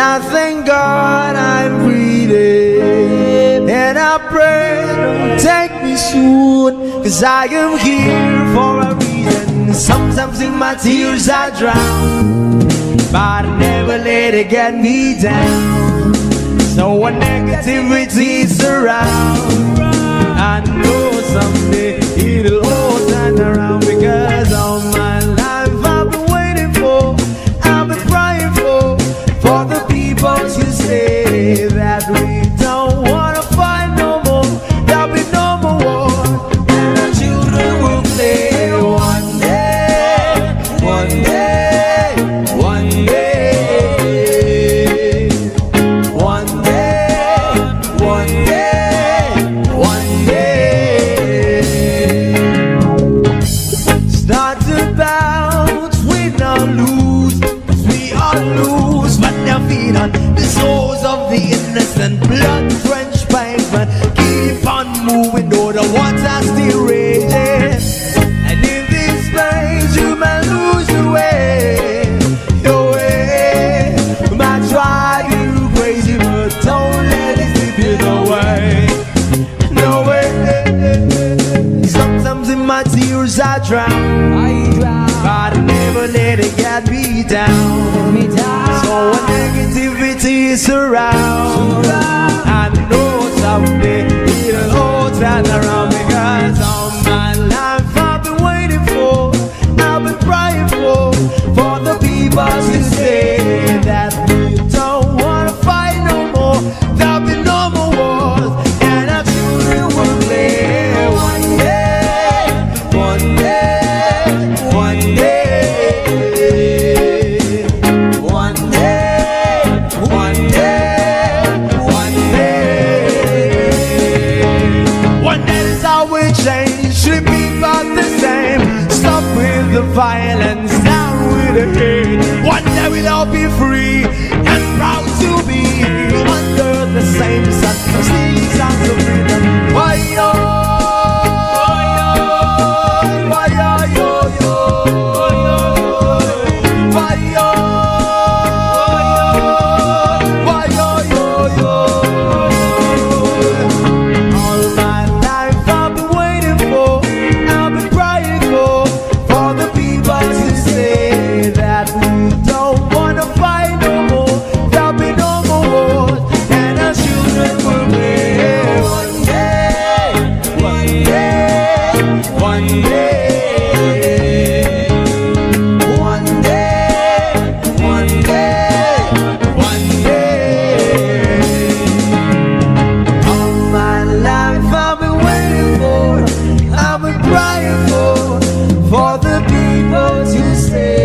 I thank God I'm breathing, and I pray don't take me soon, 'cause I am here for a reason. Sometimes in my tears I drown, but I never let it get me down. So when negativity surrounds, I know someday it'll all turn around, because all my life I've been waiting for, I've been crying for the people to say that we don't wanna fight no more, there'll be no more war, and our children will play one day, one day, one day, one day, one day, one day. Start to bounce, win or lose, 'cause we all lose, but their feet on the souls of the innocent, blood-drenched pavement. Keep on moving, though the water's still raging. And in this place, you may lose your way, your way. Might drive you crazy, but don't let it slip you away. No way. Sometimes in my tears I drown, but I never let it get me down. So when negativity surrounds, I know someday it'll all turn around, because all my life I've been waiting for, I've been crying for the people to say that we don't wanna fight no more, there'll be no more wars, and our children will play one day, one day, one day, one day, one day, one day. One day is how we change, should be about the same. Stop with the violence, down with the hate. One day we'll all be free and proud to be under the same sun, singing songs of freedom. Why yo, why yo, yo, yo, why yo, why yo, yo, yo. All my life I've been waiting for, I've been crying for the people to say that we don't wanna fight no more, there'll be no more wars, and our children will live one day, one day, one day, one day, one day, one day. All my life I've been waiting for, I've been crying for the people to stay.